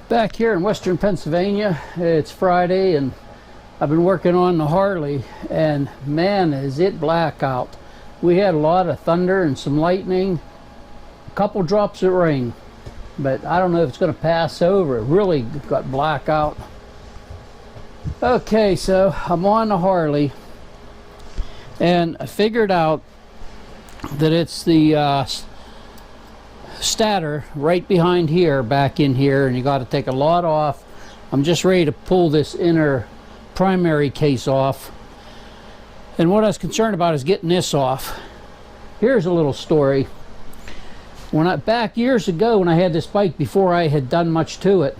Back here in western Pennsylvania, it's Friday and I've been working on the Harley, and man, is it black out. We had a lot of thunder and some lightning, a couple drops of rain, but I don't know if it's going to pass over. It really got black out. Okay, so I'm on the Harley and I figured out that it's the Stator right behind here, back in here, and you got to take a lot off. I'm just ready to pull this inner primary case off, and what I was concerned about is getting this off. Here's a little story. Back years ago when I had this bike, before I had done much to it,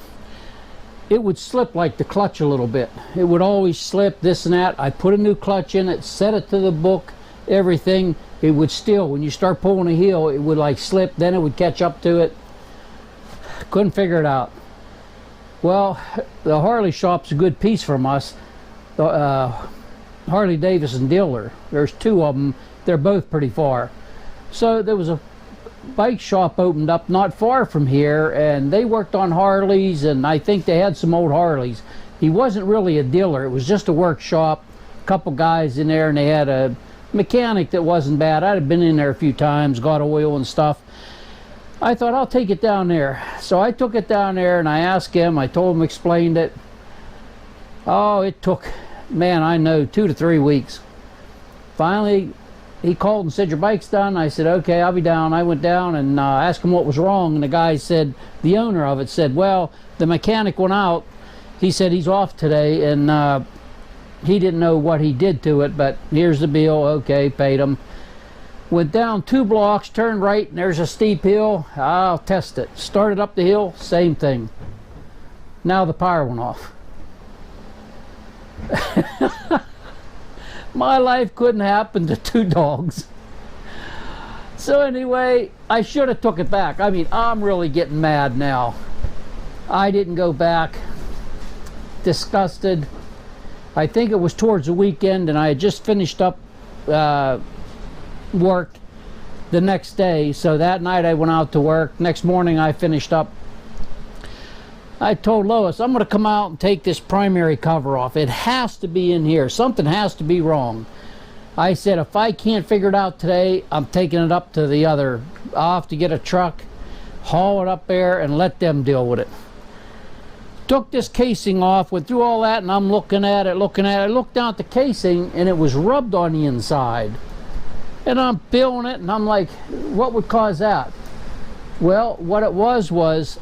it would slip like the clutch a little bit. It would always slip, this and that. I put a new clutch in it, set it to the book, everything. It would still, when you start pulling a heel, it would like slip, then it would catch up to it. Couldn't figure it out. Well, the Harley shop's a good piece from us. The Harley Davidson dealer. There's two of them. They're both pretty far. So there was a bike shop opened up not far from here, and they worked on Harleys, and I think they had some old Harleys. He wasn't really a dealer. It was just a workshop. A couple guys in there, and they had a mechanic that wasn't bad. I'd have been in there a few times, got oil and stuff. I thought I'll take it down there. So I took it down there and I asked him, I told him, explained it. Oh, it took, man, I know, 2 to 3 weeks. Finally, he called and said, your bike's done. I said, okay, I'll be down. I went down and asked him what was wrong, and the guy said, the owner of it said, well, the mechanic went out. He said he's off today, and he didn't know what he did to it, but here's the bill. Okay, paid him. Went down 2 blocks, turned right, and there's a steep hill. I'll test it. Started up the hill, same thing. Now the power went off. My life couldn't happen to 2 dogs. So anyway, I should have took it back. I mean, I'm really getting mad now. I didn't go back. Disgusted. I think it was towards the weekend, and I had just finished up work the next day. So that night I went out to work. Next morning I finished up. I told Lois, I'm going to come out and take this primary cover off. It has to be in here. Something has to be wrong. I said, if I can't figure it out today, I'm taking it up to the other. I'll have to get a truck, haul it up there, and let them deal with it. Took this casing off, went through all that, and I'm looking at it. I looked down at the casing, and it was rubbed on the inside. And I'm feeling it, and I'm like, what would cause that? Well, what it was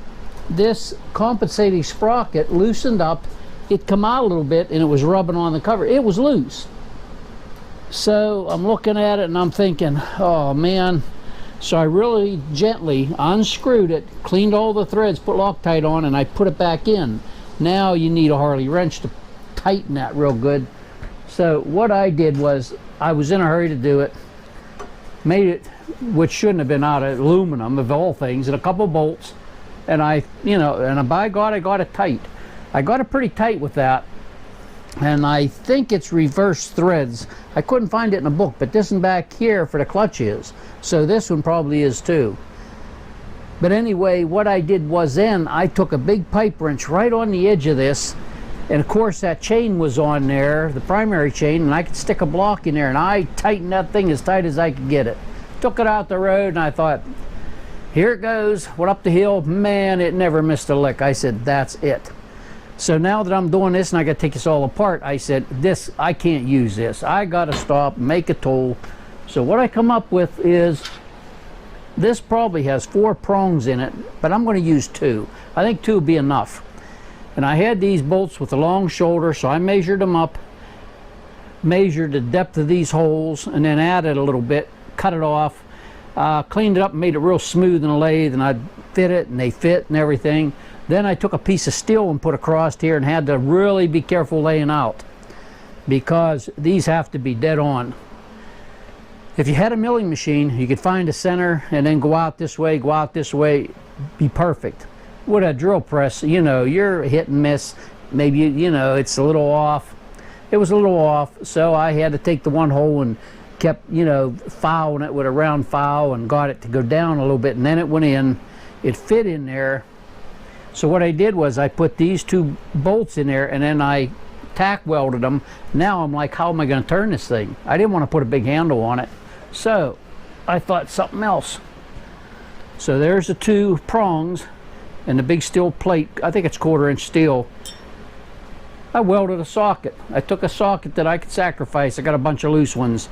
this compensating sprocket loosened up. It come out a little bit, and it was rubbing on the cover. It was loose. So I'm looking at it, and I'm thinking, oh, man. So I really gently unscrewed it, cleaned all the threads, put Loctite on, and I put it back in. Now you need a Harley wrench to tighten that real good. So what I did was, I was in a hurry to do it, made it, which shouldn't have been out of aluminum of all things, and a couple bolts, and and by God, I got it tight. I got it pretty tight with that. And I think it's reverse threads. I couldn't find it in a book, but this one back here for the clutch is. So this one probably is too. But anyway, what I did was then I took a big pipe wrench right on the edge of this, and of course that chain was on there, the primary chain, and I could stick a block in there, and I tightened that thing as tight as I could get it. Took it out the road, and I thought, here it goes. Went up the hill. Man, it never missed a lick. I said, that's it. So now that I'm doing this and I got to take this all apart, I said, I can't use this. I got to stop, make a tool. So what I come up with is, this probably has 4 prongs in it, but I'm going to use 2. I think 2 would be enough. And I had these bolts with a long shoulder, so I measured them up, measured the depth of these holes, and then added a little bit, cut it off, cleaned it up and made it real smooth in a lathe, and I'd fit it, and they fit and everything. Then I took a piece of steel and put across here and had to really be careful laying out, because these have to be dead on. If you had a milling machine, you could find a center and then go out this way, be perfect. With a drill press, you're hit and miss. Maybe, it's a little off. It was a little off, so I had to take the one hole and kept, filing it with a round file and got it to go down a little bit, and then it went in. It fit in there. So what I did was I put these 2 bolts in there and then I tack welded them. Now I'm like, how am I going to turn this thing? I didn't want to put a big handle on it, so I thought something else. So there's the 2 prongs and the big steel plate. I think it's 1/4 inch steel. I welded a socket. I took a socket that I could sacrifice. I got a bunch of loose ones.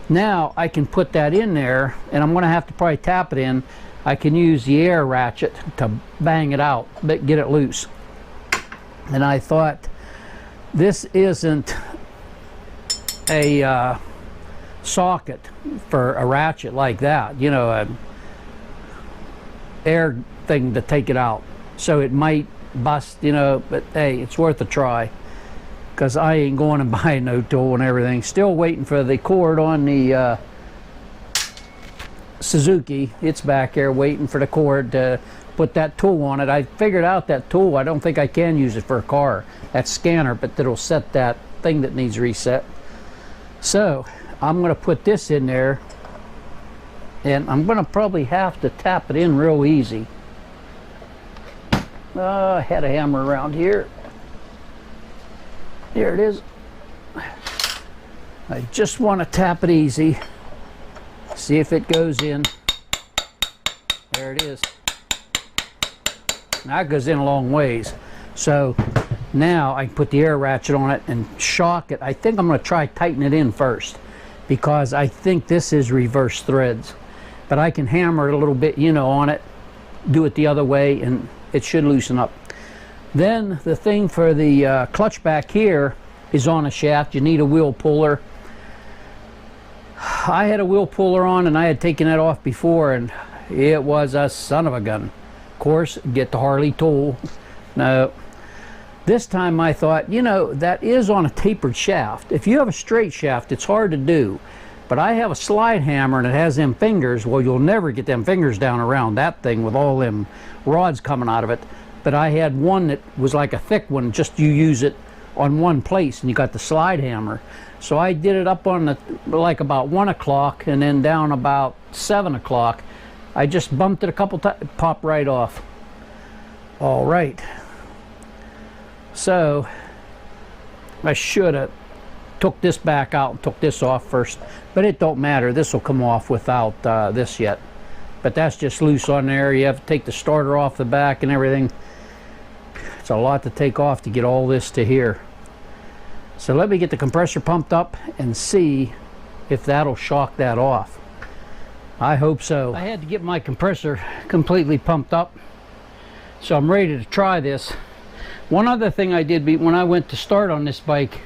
Now I can put that in there, and I'm going to have to probably tap it in. I can use the air ratchet to bang it out, but get it loose. And I thought, this isn't a socket for a ratchet like that, you know, a air thing to take it out. So it might bust, you know, but hey, it's worth a try, because I ain't going to buy no tool and everything. Still waiting for the cord on the Suzuki. It's back there waiting for the cord to put that tool on it. I figured out that tool. I don't think I can use it for a car, that scanner, but it'll set that thing that needs reset. So I'm going to put this in there, and I'm going to probably have to tap it in real easy. I had a hammer around here. There it is. I just want to tap it easy. See if it goes in. There it is. Now it goes in a long ways. So now I can put the air ratchet on it and shock it. I think I'm going to try tighten it in first, because I think this is reverse threads. But I can hammer it a little bit, you know, on it, do it the other way, and it should loosen up. Then the thing for the clutch back here is on a shaft. You need a wheel puller. I had a wheel puller on, and I had taken that off before, and it was a son of a gun. Of course, get the Harley tool. No. This time I thought, you know, that is on a tapered shaft. If you have a straight shaft, it's hard to do. But I have a slide hammer and it has them fingers. Well, you'll never get them fingers down around that thing with all them rods coming out of it. But I had one that was like a thick one, just you use it on one place and you got the slide hammer. So I did it up on the, like about 1 o'clock, and then down about 7 o'clock. I just bumped it a couple times, popped right off. All right. So I should have took this back out and took this off first, but it don't matter. This will come off without this yet. But that's just loose on there. You have to take the starter off the back and everything. It's a lot to take off to get all this to here. So let me get the compressor pumped up and see if that'll shock that off. I hope so. I had to get my compressor completely pumped up, so I'm ready to try this. One other thing I did when I went to start on this bike,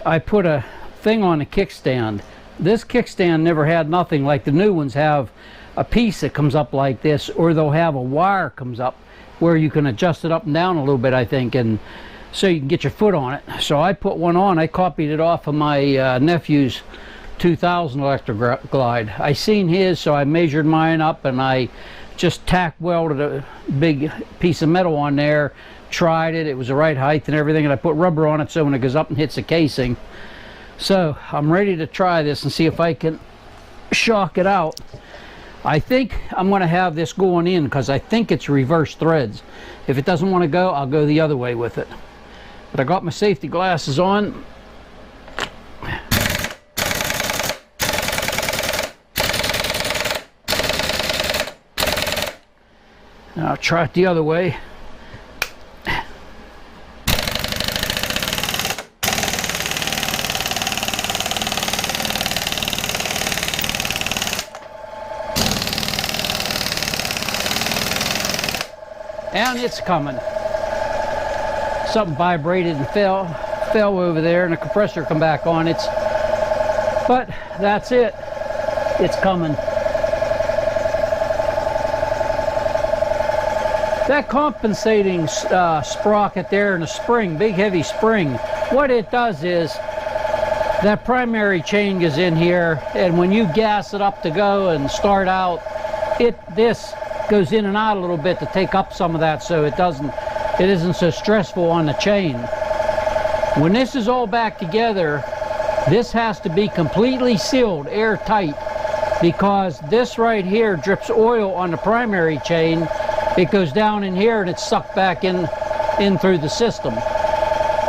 I put a thing on the kickstand. This kickstand never had nothing like the new ones have a piece that comes up like this, or they'll have a wire comes up where you can adjust it up and down a little bit, I think, and so you can get your foot on it. So I put one on. I copied it off of my nephew's 2000 Electric Glide. I seen his, so I measured mine up and I just tack welded a big piece of metal on there, tried it, it was the right height and everything, and I put rubber on it so when it goes up and hits the casing. So I'm ready to try this and see if I can shock it out. I think I'm going to have this going in because I think it's reverse threads. If it doesn't want to go, I'll go the other way with it. But I got my safety glasses on. I'll try it the other way. And it's coming. Something vibrated and fell over there, and the compressor come back on. But that's it. It's coming. That compensating sprocket there in the spring, big heavy spring, what it does is that primary chain goes in here, and when you gas it up to go and start out, this goes in and out a little bit to take up some of that, so it isn't so stressful on the chain. When this is all back together, this has to be completely sealed, airtight, because this right here drips oil on the primary chain, it goes down in here and it's sucked back in through the system.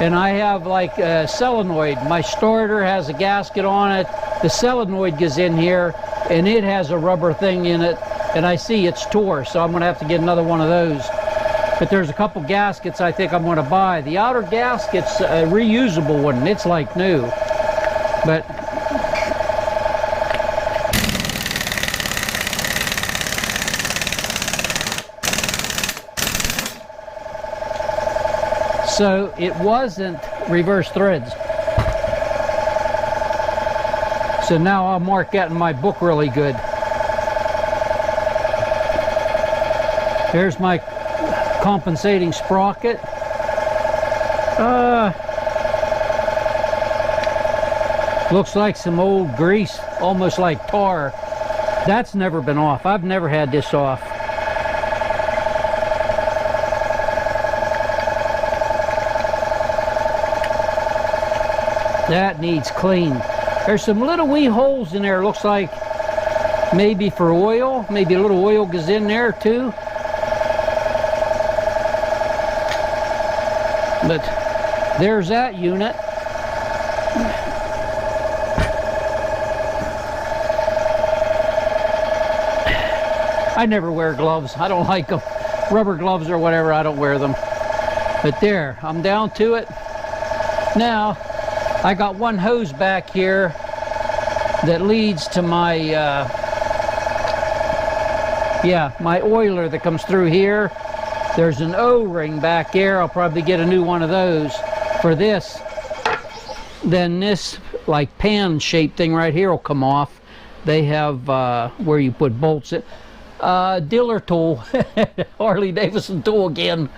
And I have like a solenoid. My starter has a gasket on it. The solenoid goes in here and it has a rubber thing in it, and I see it's tore, so I'm going to have to get another one of those. But there's a couple gaskets I think I'm going to buy. The outer gasket's a reusable one. It's like new. But so it wasn't reverse threads. So now I'll mark that in my book really good. Here's my compensating sprocket. Looks like some old grease, almost like tar. That's never been off. I've never had this off. That needs clean. There's some little wee holes in there. Looks like maybe for oil. Maybe a little oil goes in there too. But there's that unit. I never wear gloves. I don't like them. Rubber gloves or whatever, I don't wear them. But there, I'm down to it. Now, I got one hose back here that leads to my, my oiler that comes through here. There's an O-ring back there. I'll probably get a new one of those for this. Then this, like pan-shaped thing right here will come off. They have where you put bolts in. Diller tool, Harley Davidson tool again,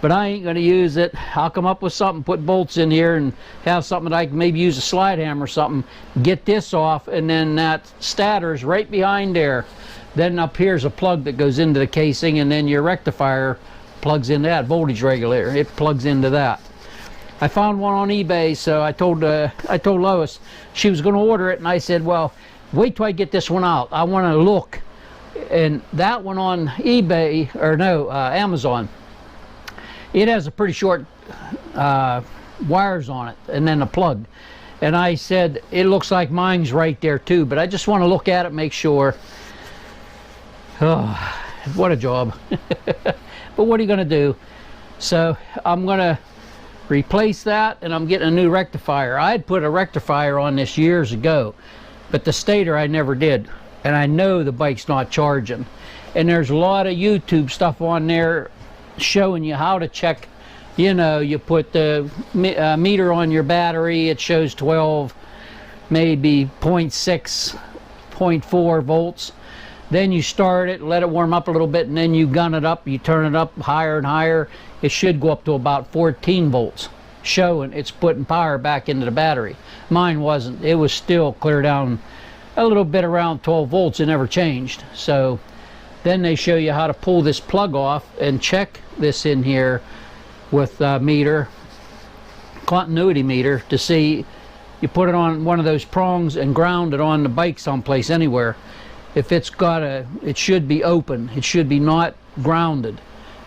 but I ain't going to use it. I'll come up with something, put bolts in here, and have something that I can maybe use a slide hammer or something. Get this off, and then that stator's right behind there. Then up here's a plug that goes into the casing, and then your rectifier plugs into that voltage regulator. It plugs into that. I found one on eBay, so I told Lois she was going to order it, and I said, well, wait till I get this one out. I want to look. And that one on eBay, or no, Amazon, it has a pretty short wires on it, and then a plug. And I said, it looks like mine's right there too, but I just want to look at it, make sure. Oh, what a job. But what are you going to do? So I'm going to replace that, and I'm getting a new rectifier. I had put a rectifier on this years ago, but the stator I never did. And I know the bike's not charging. And there's a lot of YouTube stuff on there showing you how to check. You know, you put the meter on your battery, it shows 12, maybe 0.6, 0.4 volts. Then you start it, let it warm up a little bit, and then you gun it up, you turn it up higher and higher. It should go up to about 14 volts, showing it's putting power back into the battery. Mine wasn't. It was still clear down a little bit around 12 volts. It never changed. So then they show you how to pull this plug off and check this in here with meter, continuity meter, to see. You put it on one of those prongs and ground it on the bike someplace, anywhere. If it's got it should be open. It should be not grounded.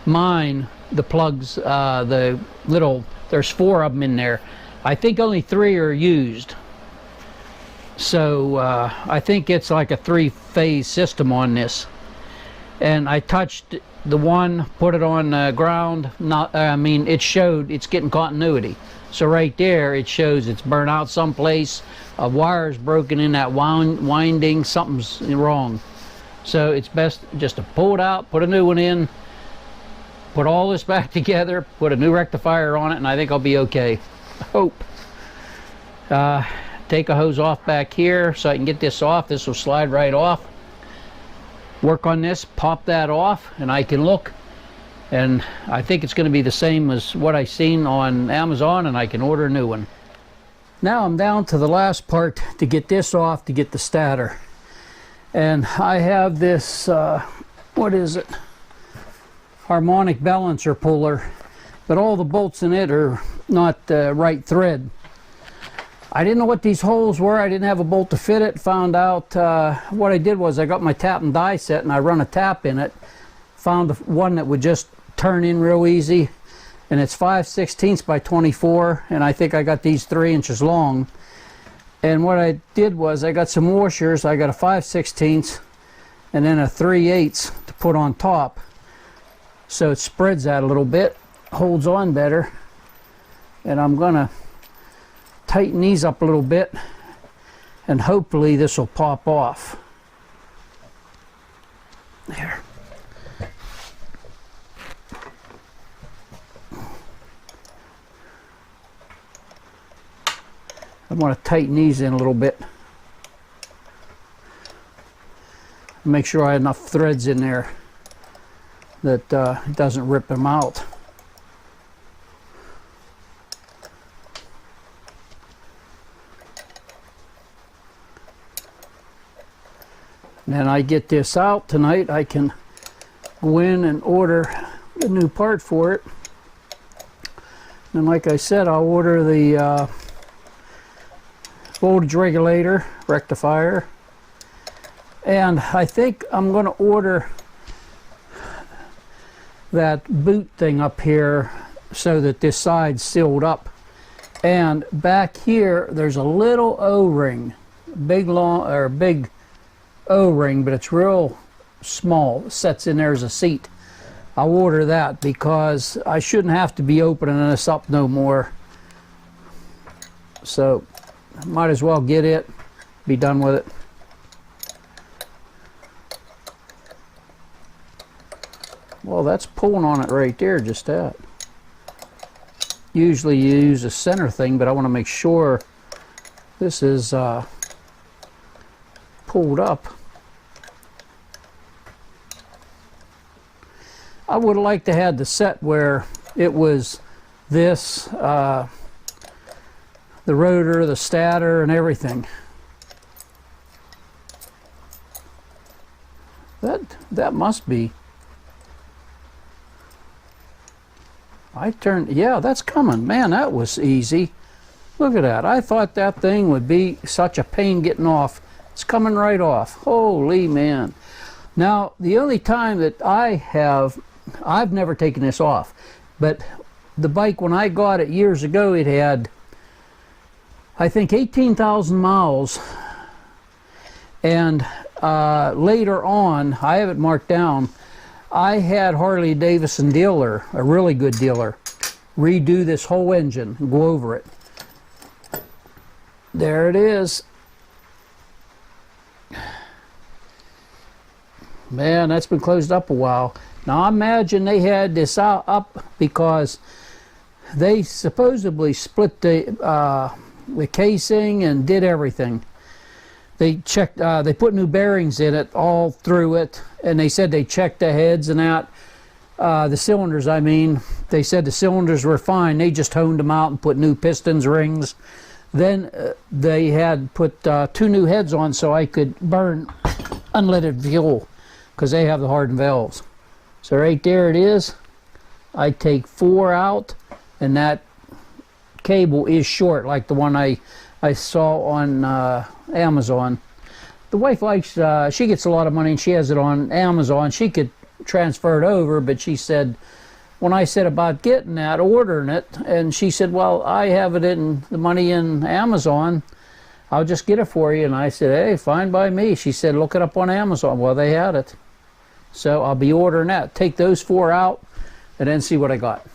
Mine, the plugs, the little, there's 4 of them in there. I think only 3 are used. So I think it's like a 3-phase system on this. And I touched the one, put it on ground. It showed it's getting continuity. So right there, it shows it's burnt out someplace. A wire's broken in that winding. Something's wrong. So it's best just to pull it out, put a new one in, put all this back together, put a new rectifier on it, and I think I'll be okay. I hope. Take a hose off back here so I can get this off. This will slide right off. Work on this, pop that off, and I can look. And I think it's going to be the same as what I seen on Amazon, and I can order a new one. Now I'm down to the last part to get this off, to get the stator. And I have this, what is it? Harmonic balancer puller, but all the bolts in it are not the right thread. I didn't know what these holes were. I didn't have a bolt to fit it. Found out what I did was I got my tap and die set, and I run a tap in it, found one that would just turn in real easy, and it's 5/16 by 24, and I think I got these 3 inches long. And what I did was I got some washers. I got a 5/16 and then a 3/8 to put on top, so it spreads out a little bit, holds on better. And I'm gonna tighten these up a little bit, and hopefully this will pop off. There. I want to tighten these in a little bit. Make sure I have enough threads in there that it doesn't rip them out. And then I get this out tonight, I can go in and order a new part for it. And like I said, I'll order the voltage regulator, rectifier, and I think I'm going to order that boot thing up here so that this side's sealed up. And back here there's a little O-ring, big O-ring, but it's real small. It sets in there as a seat. I'll order that because I shouldn't have to be opening this up no more. So might as well get it, be done with it. Well, that's pulling on it right there, just that. Usually you use a center thing, but I want to make sure this is pulled up. I would have liked to have the set where it was this, the rotor, the stator, and everything. That must be. I turned, yeah, that's coming. Man, that was easy. Look at that. I thought that thing would be such a pain getting off. It's coming right off. Holy man. Now, the only time that I've never taken this off, but the bike, when I got it years ago, it had, I think, 18,000 miles. And later on, I have it marked down, I had Harley Davidson dealer, a really good dealer, redo this whole engine and go over it. There it is. Man, that's been closed up a while. Now I imagine they had this up because they supposedly split the casing and did everything. They checked, they put new bearings in it, all through it, and they said they checked the heads and that. The cylinders, I mean, they said the cylinders were fine. They just honed them out and put new pistons, rings. Then they had put 2 new heads on so I could burn unleaded fuel because they have the hardened valves. So right there it is. I take 4 out, and that cable is short, like the one I saw on Amazon. The wife likes, she gets a lot of money and she has it on Amazon. She could transfer it over, but she said, when I said about getting that, ordering it, and she said, well, I have it in the money in Amazon, I'll just get it for you. And I said, hey, fine by me. She said, look it up on Amazon. Well, they had it. So I'll be ordering that. Take those 4 out and then see what I got.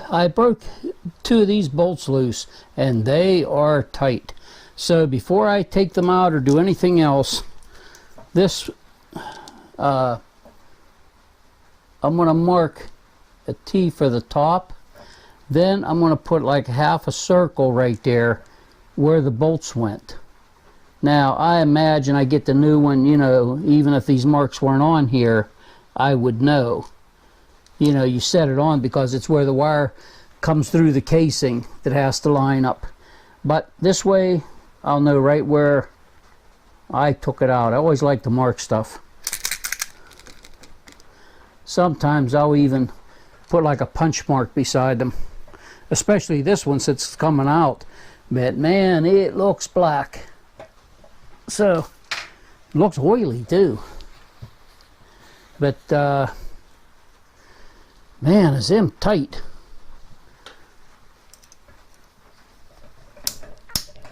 I broke 2 of these bolts loose and they are tight. So before I take them out or do anything else, this I'm going to mark a T for the top. Then I'm going to put like half a circle right there where the bolts went. Now I imagine I get the new one, you know, even if these marks weren't on here, I would know. You know, you set it on because it's where the wire comes through the casing that has to line up. But this way I'll know right where I took it out. I always like to mark stuff. Sometimes I'll even put like a punch mark beside them, especially this one since it's coming out. But man, it looks black. So It looks oily too. But man, is them tight.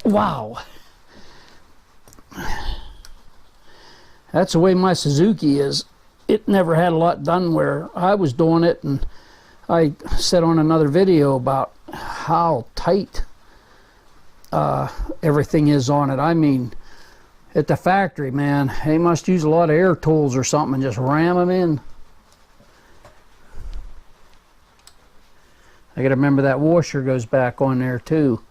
Wow. That's the way my Suzuki is. It never had a lot done where I was doing it, and I said on another video about how tight everything is on it. I mean, at the factory, man, they must use a lot of air tools or something and just ram them in. I gotta remember that washer goes back on there too.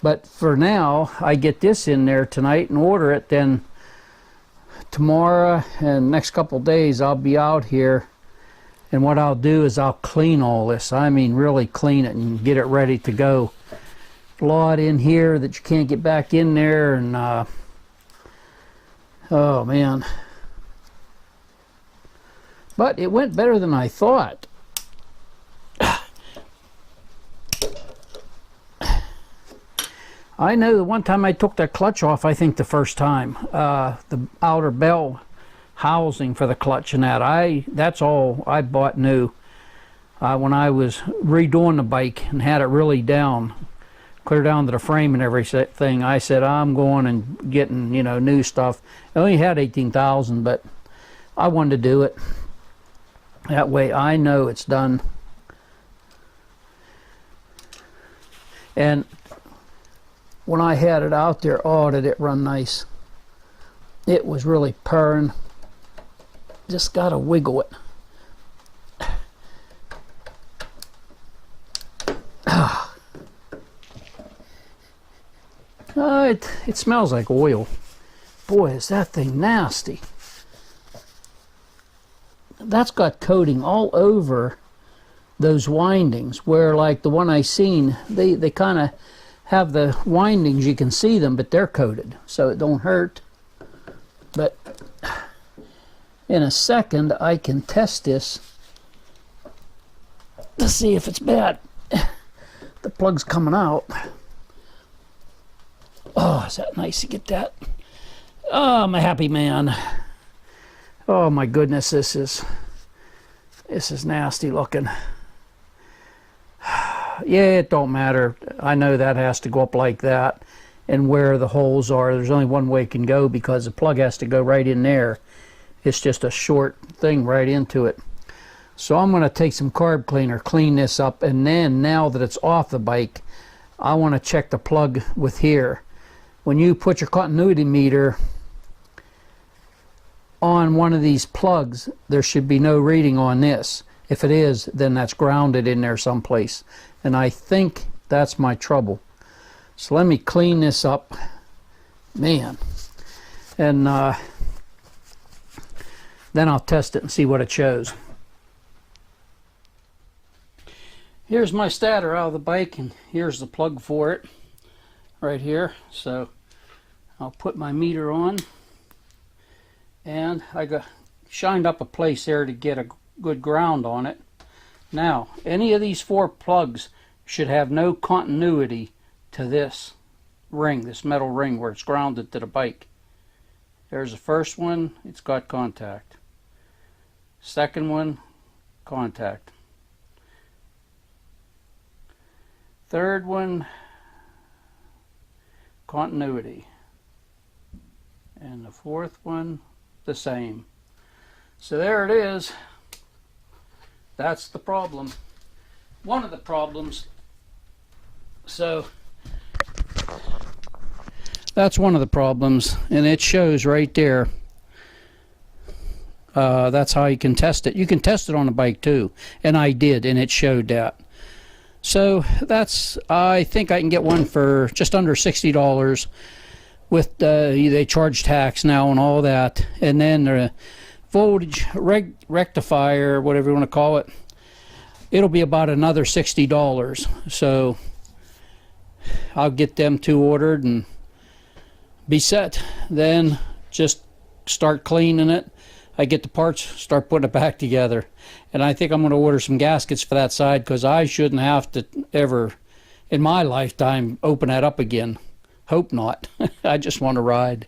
But for now, I get this in there tonight and order it, then tomorrow and next couple days I'll be out here, and what I'll do is I'll clean all this. I mean, really clean it and get it ready to go. A lot in here that you can't get back in there, and oh man. But it went better than I thought. I know the one time I took that clutch off, I think the first time, the outer bell housing for the clutch and that's all I bought new. When I was redoing the bike and had it really down, clear down to the frame and everything, I said, I'm going and getting, you know, new stuff. I only had 18,000, but I wanted to do it. That way I know it's done. And when I had it out there, oh, did it run nice. It was really purring. Just gotta wiggle it. It smells like oil. Boy, is that thing nasty. That's got coating all over those windings, where like the one I seen, they kind of have the windings, you can see them, but they're coated, so it don't hurt. But in a second, I can test this to see if it's bad. The plug's coming out. Oh, is that nice to get that? Oh, I'm a happy man. Oh my goodness, this is nasty looking. Yeah, it don't matter. I know that has to go up like that, and where the holes are, there's only one way it can go because the plug has to go right in there. It's just a short thing right into it. So I'm going to take some carb cleaner, clean this up, and then now that it's off the bike, I want to check the plug with here. When you put your continuity meter on one of these plugs, there should be no reading on this. If it is, then that's grounded in there someplace. And I think that's my trouble. So let me clean this up. Man. And then I'll test it and see what it shows. Here's my stator out of the bike, and here's the plug for it right here. So I'll put my meter on, and I got shined up a place there to get a good ground on it. Now, any of these four plugs should have no continuity to this ring, this metal ring where it's grounded to the bike. There's the first one, it's got contact. Second one, contact. Third one, continuity. And the fourth one, the same. So there it is. That's the problem. One of the problems. So that's one of the problems, and it shows right there. That's how you can test it. You can test it on a bike too, and I did, and it showed that. So that's, I think I can get one for just under $60 with they charge tax now and all that, and then the voltage rectifier, whatever you want to call it, it'll be about another $60. So I'll get them two ordered and be set. Then just start cleaning it. I get the parts, start putting it back together. And I think I'm going to order some gaskets for that side, because I shouldn't have to ever in my lifetime open that up again. Hope not. I just want to ride.